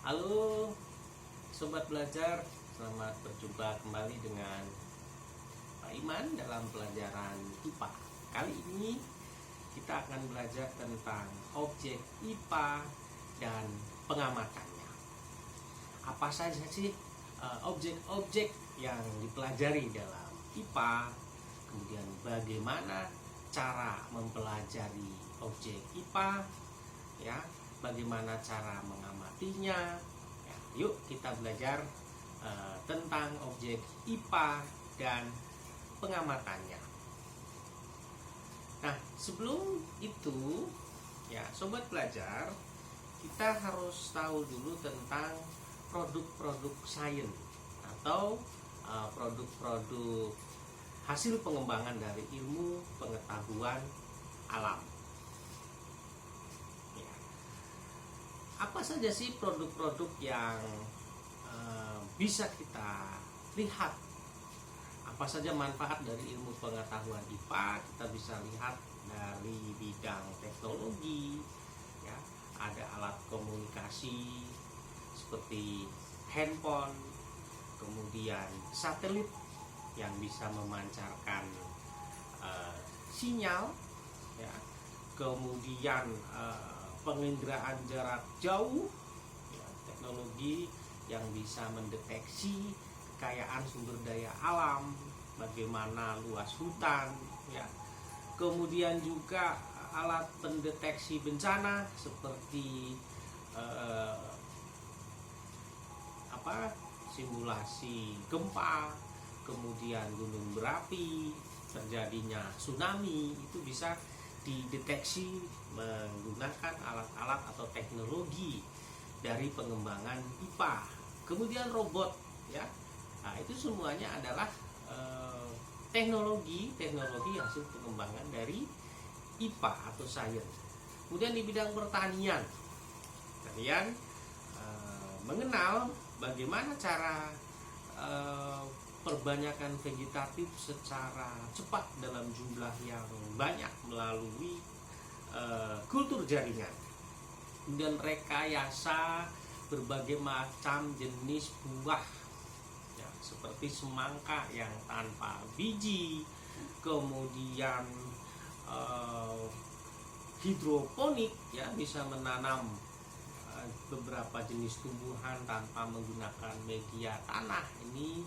Halo Sobat Belajar, selamat berjumpa kembali dengan Pak Iman dalam pelajaran IPA. Kali ini kita akan belajar tentang objek IPA dan pengamatannya. Apa saja sih objek-objek yang dipelajari dalam IPA, kemudian bagaimana cara mempelajari objek IPA, ya, bagaimana cara mengamatinya. Ya, yuk kita belajar tentang objek IPA dan pengamatannya. Nah, sebelum itu, ya sobat belajar, kita harus tahu dulu tentang produk-produk sains atau produk-produk hasil pengembangan dari ilmu pengetahuan alam. Ya. Apa saja sih produk-produk yang bisa kita lihat? Apa saja manfaat dari ilmu pengetahuan IPA? Kita bisa lihat dari bidang teknologi, ya, ada alat komunikasi seperti handphone, kemudian satelit yang bisa memancarkan sinyal, ya, kemudian penginderaan jarak jauh, ya, teknologi yang bisa mendeteksi kekayaan sumber daya alam, bagaimana luas hutan, ya, kemudian juga alat pendeteksi bencana seperti simulasi gempa, kemudian gunung berapi, terjadinya tsunami, itu bisa dideteksi menggunakan alat-alat atau teknologi dari pengembangan IPA. Kemudian robot, ya, nah itu semuanya adalah teknologi hasil pengembangan dari IPA atau sains. Kemudian di bidang pertanian, kalian mengenal bagaimana cara perbanyakan vegetatif secara cepat dalam jumlah yang banyak melalui kultur jaringan. Kemudian rekayasa berbagai macam jenis buah, ya, seperti semangka yang tanpa biji, kemudian hidroponik, ya, bisa menanam beberapa jenis tumbuhan tanpa menggunakan media tanah. Ini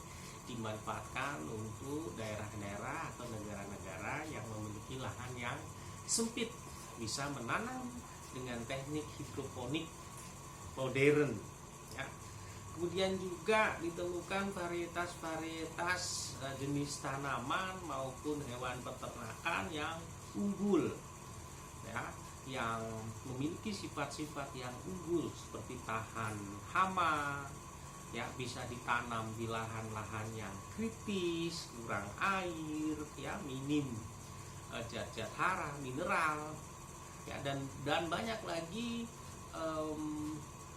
dimanfaatkan untuk daerah-daerah atau negara-negara yang memiliki lahan yang sempit, bisa menanam dengan teknik hidroponik modern, ya. Kemudian juga ditemukan varietas-varietas jenis tanaman maupun hewan peternakan yang unggul, ya, yang memiliki sifat-sifat yang unggul seperti tahan hama, ya, bisa ditanam di lahan-lahan yang kritis, kurang air, ya, minim zat-zat hara, mineral, ya, dan banyak lagi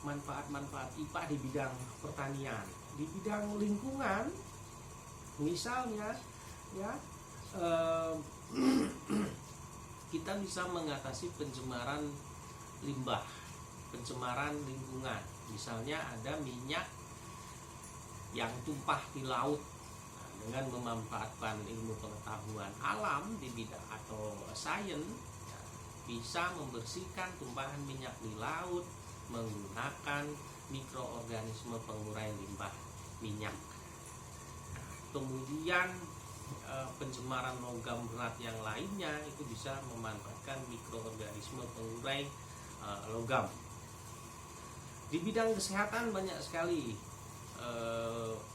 manfaat-manfaat IPA di bidang pertanian. Di bidang lingkungan, misalnya, ya, kita bisa mengatasi pencemaran limbah, pencemaran lingkungan. Misalnya ada minyak yang tumpah di laut. Nah, dengan memanfaatkan ilmu pengetahuan alam di bidang atau sains, ya, bisa membersihkan tumpahan minyak di laut menggunakan mikroorganisme pengurai limbah minyak. Nah, kemudian pencemaran logam berat yang lainnya itu bisa memanfaatkan mikroorganisme pengurai logam. Di bidang kesehatan banyak sekali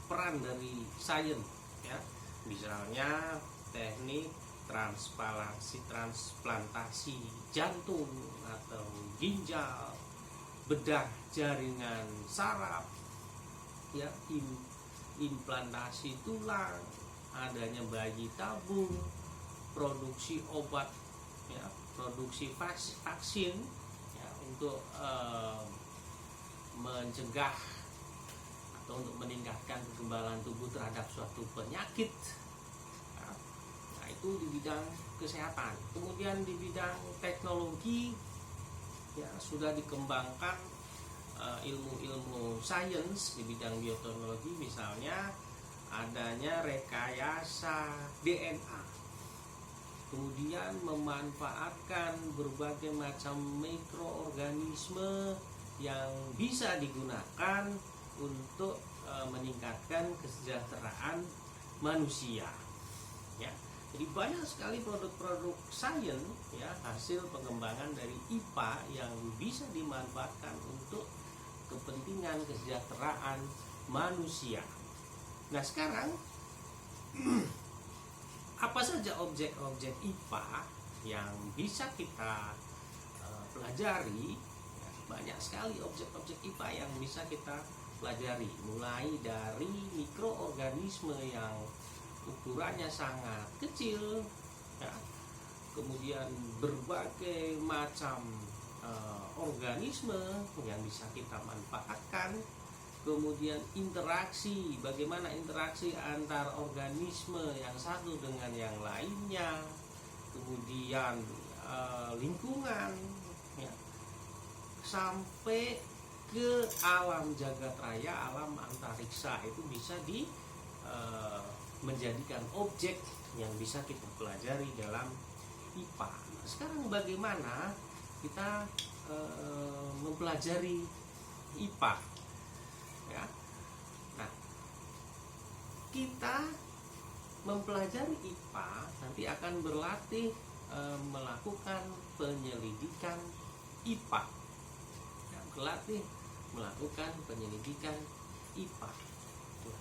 peran dari sains, ya, misalnya teknik transplantasi jantung atau ginjal, bedah jaringan saraf, ya, implantasi tulang, adanya bayi tabung, produksi obat, ya, produksi vaksin, ya, untuk mencegah atau untuk meningkatkan kekebalan tubuh terhadap suatu penyakit. Nah, itu di bidang kesehatan. Kemudian di bidang teknologi, ya, sudah dikembangkan ilmu-ilmu sains di bidang bioteknologi, misalnya adanya rekayasa DNA, kemudian memanfaatkan berbagai macam mikroorganisme yang bisa digunakan untuk meningkatkan kesejahteraan manusia. Ya, jadi banyak sekali produk-produk sains, ya, hasil pengembangan dari IPA yang bisa dimanfaatkan untuk kepentingan kesejahteraan manusia. Nah, sekarang apa saja objek-objek IPA yang bisa kita pelajari? Ya, banyak sekali objek-objek IPA yang bisa kita pelajari, mulai dari mikroorganisme yang ukurannya sangat kecil, ya, kemudian berbagai macam organisme yang bisa kita manfaatkan, kemudian interaksi, bagaimana interaksi antar organisme yang satu dengan yang lainnya, kemudian lingkungan, ya, sampai ke alam jagat raya, alam antariksa, itu bisa menjadikan objek yang bisa kita pelajari dalam IPA. Nah, sekarang bagaimana kita mempelajari IPA? Ya. Nah, kita mempelajari IPA nanti akan berlatih melakukan penyelidikan IPA. Ya, berlatih melakukan penyelidikan IPA.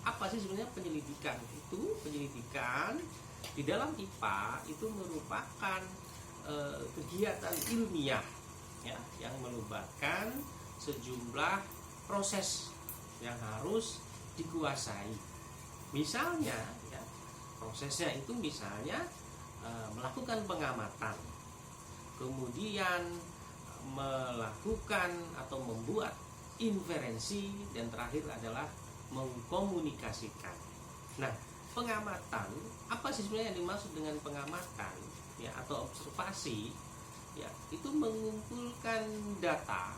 Apa sih sebenarnya penyelidikan itu? Penyelidikan di dalam IPA itu merupakan kegiatan ilmiah, ya, yang melibatkan sejumlah proses yang harus dikuasai. Misalnya, ya, prosesnya itu misalnya melakukan pengamatan, kemudian melakukan atau membuat inferensi, dan terakhir adalah mengkomunikasikan. Nah, pengamatan, apa sih sebenarnya yang dimaksud dengan pengamatan, ya, atau observasi? Ya, itu mengumpulkan data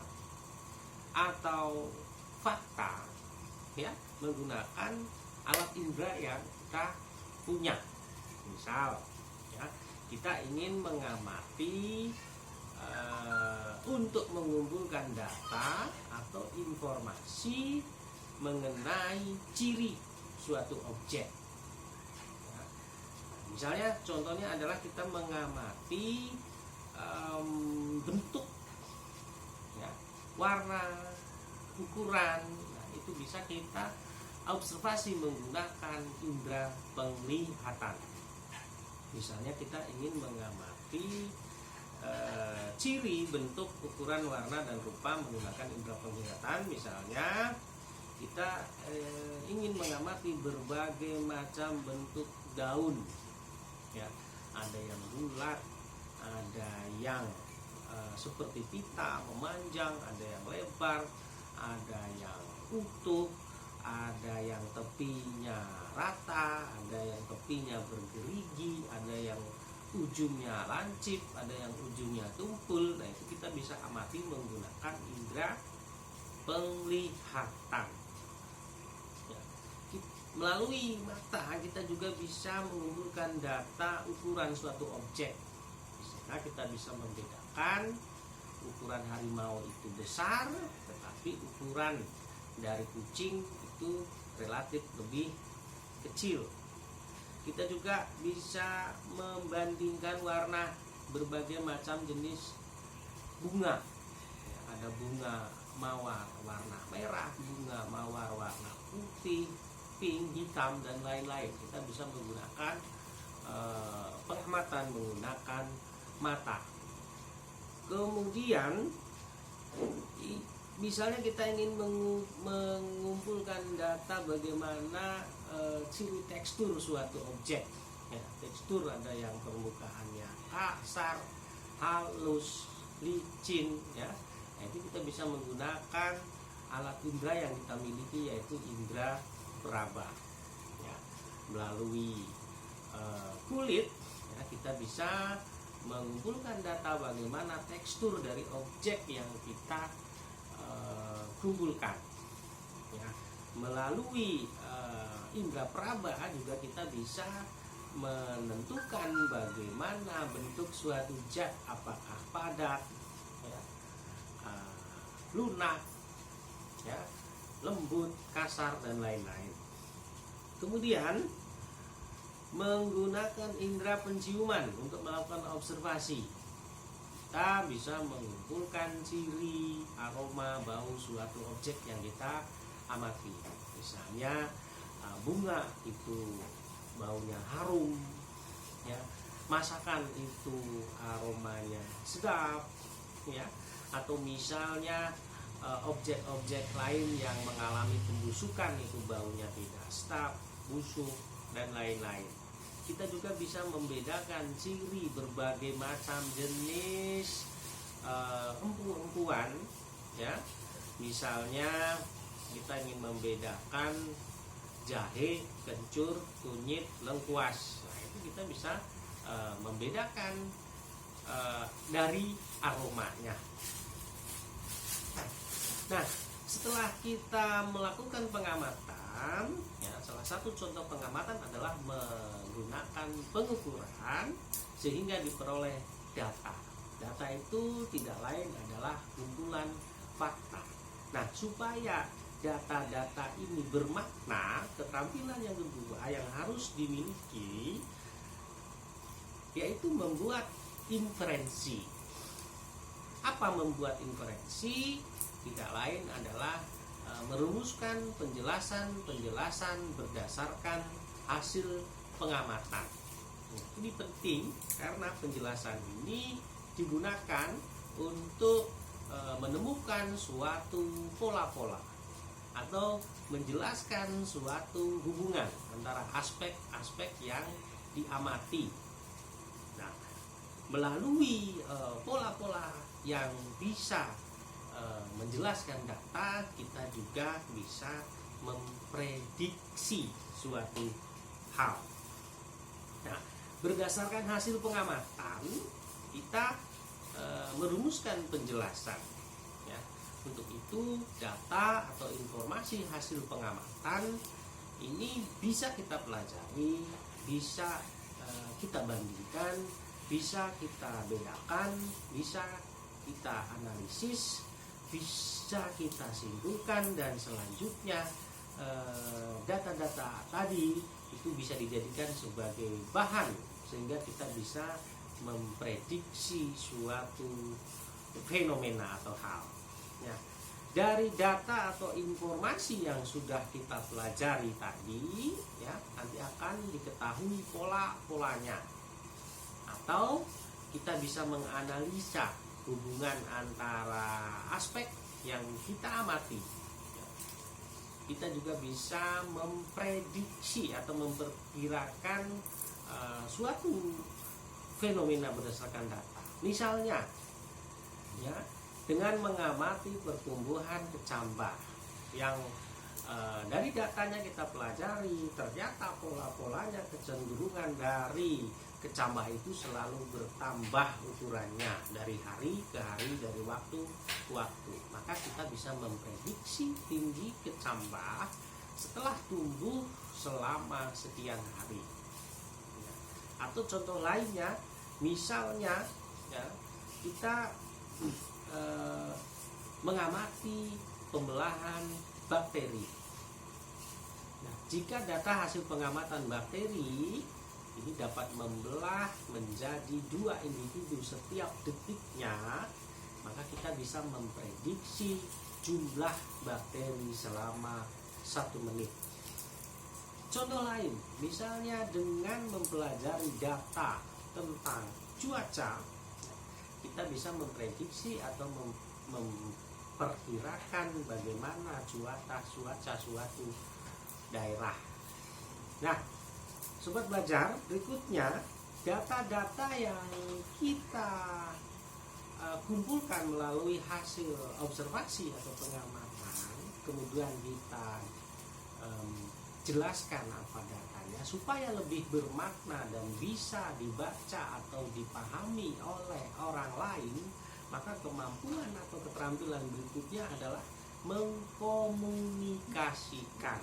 atau fakta, ya, menggunakan alat indera yang kita punya. Misal, ya, kita ingin mengamati untuk mengumpulkan data atau informasi mengenai ciri suatu objek. Ya, misalnya contohnya adalah kita mengamati bentuk, ya, warna, ukuran. Nah, itu bisa kita observasi menggunakan indera penglihatan. Misalnya kita ingin mengamati ciri, bentuk, ukuran, warna, dan rupa menggunakan indera penglihatan. Misalnya kita ingin mengamati berbagai macam bentuk daun, ya, ada yang bulat, ada yang seperti pita memanjang, ada yang lebar, ada yang utuh, ada yang tepinya rata, ada yang tepinya bergerigi, ada yang ujungnya lancip, ada yang ujungnya tumpul. Nah, itu kita bisa amati menggunakan indera penglihatan. Ya, melalui mata kita juga bisa mengumpulkan data ukuran suatu objek. Misalnya kita bisa membedakan ukuran harimau itu besar, tetapi ukuran dari kucing itu relatif lebih kecil. Kita juga bisa membandingkan warna berbagai macam jenis bunga. Ya, ada bunga mawar warna merah, bunga mawar warna putih, pink, hitam, dan lain-lain. Kita bisa menggunakan pengamatan menggunakan mata. Kemudian misalnya kita ingin mengumpulkan data bagaimana ciri tekstur suatu objek, ya, tekstur ada yang permukaannya kasar, halus, licin, ya. Nah, itu kita bisa menggunakan alat indera yang kita miliki, yaitu indera peraba, ya. Melalui kulit, ya, kita bisa mengumpulkan data bagaimana tekstur dari objek yang kita kumpulkan. Ya, melalui indera peraba juga kita bisa menentukan bagaimana bentuk suatu zat, apakah padat, ya, lunak, ya, lembut, kasar, dan lain-lain. Kemudian menggunakan indera penciuman untuk melakukan observasi, kita bisa mengumpulkan ciri, aroma, bau suatu objek yang kita amati. Misalnya bunga itu baunya harum, ya, masakan itu aromanya sedap, ya, atau misalnya objek-objek lain yang mengalami pembusukan itu baunya tidak sedap, busuk, dan lain-lain. Kita juga bisa membedakan ciri berbagai macam jenis empu-empuan, ya. Misalnya kita ingin membedakan jahe, kencur, kunyit, lengkuas. Nah, itu kita bisa membedakan dari aromanya. Nah, setelah kita melakukan pengamatan, ya, salah satu contoh pengamatan adalah menggunakan pengukuran sehingga diperoleh data. Data itu tidak lain adalah kumpulan fakta. Nah, supaya data-data ini bermakna, keterampilan yang kedua yang harus dimiliki yaitu membuat inferensi. Apa membuat inferensi? Tidak lain adalah merumuskan penjelasan-penjelasan berdasarkan hasil pengamatan. Ini penting karena penjelasan ini digunakan untuk menemukan suatu pola-pola atau menjelaskan suatu hubungan antara aspek-aspek yang diamati. Nah, melalui pola-pola yang bisa menjelaskan data, kita juga bisa memprediksi suatu hal. Nah, berdasarkan hasil pengamatan, kita merumuskan penjelasan. Ya, untuk itu data atau informasi hasil pengamatan ini bisa kita pelajari, bisa kita bandingkan, bisa kita bedakan, bisa kita analisis, bisa kita simpulkan, dan selanjutnya data-data tadi itu bisa dijadikan sebagai bahan sehingga kita bisa memprediksi suatu fenomena atau hal. Ya, dari data atau informasi yang sudah kita pelajari tadi, ya, nanti akan diketahui pola-polanya, atau kita bisa menganalisa hubungan antara aspek yang kita amati. Kita juga bisa memprediksi atau memperkirakan suatu fenomena berdasarkan data. Misalnya, ya, dengan mengamati pertumbuhan kecambah yang dari datanya kita pelajari, ternyata pola-polanya kecenderungan dari kecambah itu selalu bertambah ukurannya dari hari ke hari, dari waktu ke waktu. Maka kita bisa memprediksi tinggi kecambah setelah tumbuh selama sekian hari. Ya. Atau contoh lainnya, misalnya, ya, kita mengamati pembelahan bakteri. Nah, jika data hasil pengamatan bakteri ini dapat membelah menjadi 2 individu setiap detiknya, maka kita bisa memprediksi jumlah bakteri selama 1 menit. Contoh lain, misalnya dengan mempelajari data tentang cuaca, kita bisa memprediksi atau memperkirakan bagaimana cuaca suatu daerah. Nah, sobat belajar, berikutnya data-data yang kita kumpulkan melalui hasil observasi atau pengamatan, kemudian kita jelaskan apa datanya supaya lebih bermakna dan bisa dibaca atau dipahami oleh orang lain. Maka kemampuan atau keterampilan berikutnya adalah mengkomunikasikan.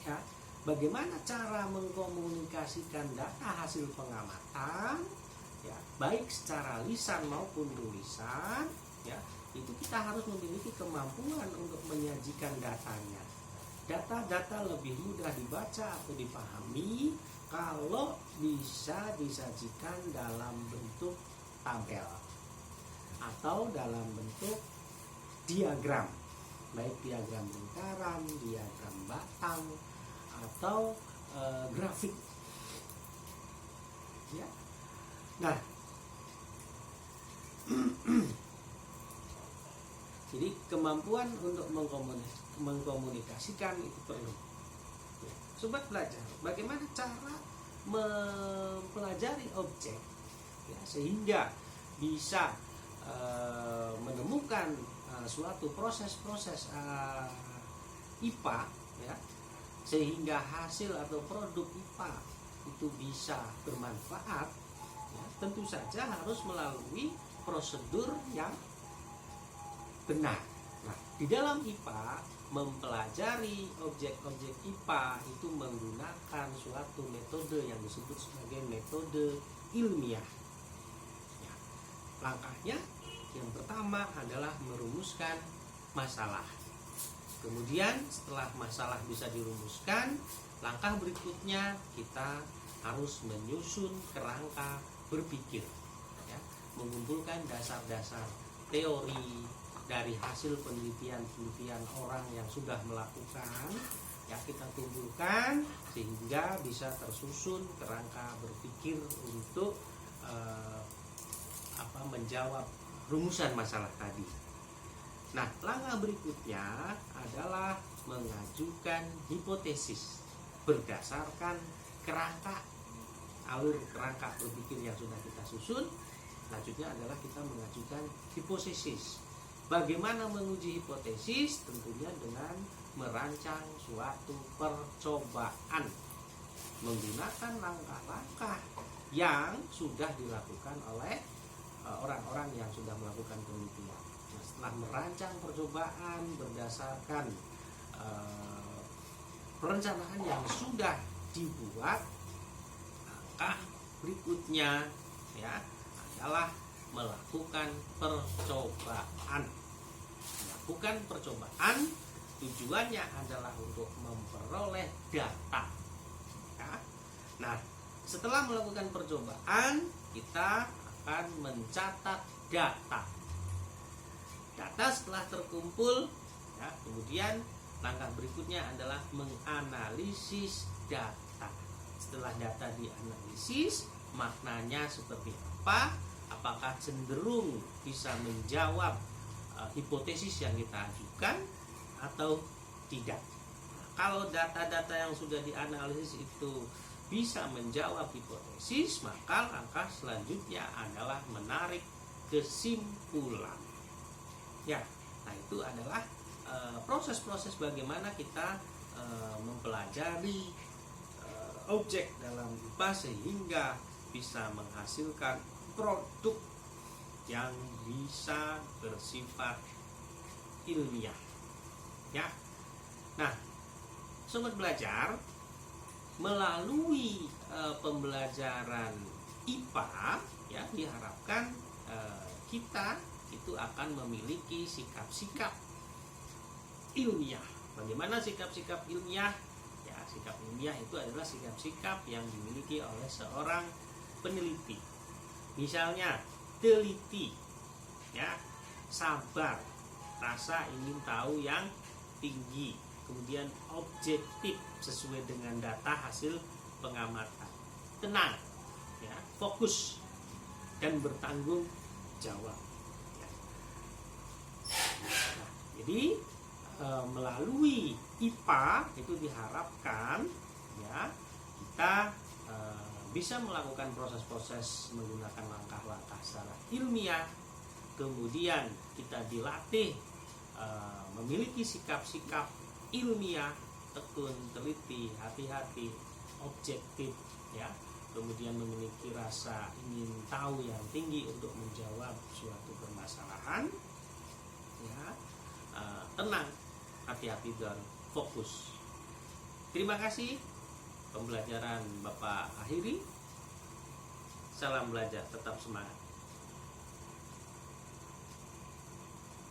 Ya, bagaimana cara mengkomunikasikan data hasil pengamatan, ya, baik secara lisan maupun tulisan, ya, itu kita harus memiliki kemampuan untuk menyajikan datanya. Data-data lebih mudah dibaca atau dipahami kalau bisa disajikan dalam bentuk tabel atau dalam bentuk diagram, baik diagram lingkaran, diagram batang, atau grafik. Ya. Nah, jadi kemampuan untuk mengkomunikasikan itu perlu. Ya. Sobat belajar, bagaimana cara mempelajari objek, ya, sehingga bisa menemukan suatu proses-proses IPA, ya, sehingga hasil atau produk IPA itu bisa bermanfaat, ya, tentu saja harus melalui prosedur yang benar. Nah, di dalam IPA, mempelajari objek-objek IPA itu menggunakan suatu metode yang disebut sebagai metode ilmiah. Ya, langkahnya yang pertama adalah merumuskan masalah. Kemudian setelah masalah bisa dirumuskan, langkah berikutnya kita harus menyusun kerangka berpikir, ya, mengumpulkan dasar-dasar teori dari hasil penelitian orang yang sudah melakukan, ya, kita kumpulkan sehingga bisa tersusun kerangka berpikir untuk menjawab rumusan masalah tadi. Nah, langkah berikutnya adalah mengajukan hipotesis berdasarkan kerangka, alur kerangka berpikir yang sudah kita susun. Selanjutnya adalah kita mengajukan hipotesis. Bagaimana menguji hipotesis? Tentunya dengan merancang suatu percobaan menggunakan langkah-langkah yang sudah dilakukan oleh orang-orang yang sudah melakukan penelitian. Nah, setelah merancang percobaan berdasarkan perencanaan yang sudah dibuat, langkah berikutnya, ya, adalah melakukan percobaan. Melakukan percobaan tujuannya adalah untuk memperoleh data. Ya. Nah, setelah melakukan percobaan, kita akan mencatat data. Data setelah terkumpul, ya, kemudian langkah berikutnya adalah menganalisis data. Setelah data dianalisis, maknanya seperti apa? Apakah cenderung bisa menjawab hipotesis yang kita ajukan atau tidak? Nah, kalau data-data yang sudah dianalisis itu bisa menjawab hipotesis, maka langkah selanjutnya adalah menarik kesimpulan. Ya, nah itu adalah proses-proses bagaimana kita mempelajari objek dalam IPA sehingga bisa menghasilkan produk yang bisa bersifat ilmiah. Ya. Nah, sobat belajar, melalui pembelajaran IPA, ya, diharapkan kita itu akan memiliki sikap-sikap ilmiah. Bagaimana sikap-sikap ilmiah? Ya, sikap ilmiah itu adalah sikap-sikap yang dimiliki oleh seorang peneliti. Misalnya teliti, ya, sabar, rasa ingin tahu yang tinggi, kemudian objektif sesuai dengan data hasil pengamatan, tenang, ya, fokus dan bertanggung jawab. Ya. Nah, jadi melalui IPA itu diharapkan, ya, kita bisa melakukan proses-proses menggunakan langkah-langkah secara ilmiah. Kemudian kita dilatih memiliki sikap-sikap ilmiah, tekun, teliti, hati-hati, objektif, ya. Kemudian memiliki rasa ingin tahu yang tinggi untuk menjawab suatu permasalahan, ya. tenang, hati-hati dan fokus. Terima kasih. Pembelajaran Bapak akhiri. Salam belajar, tetap semangat.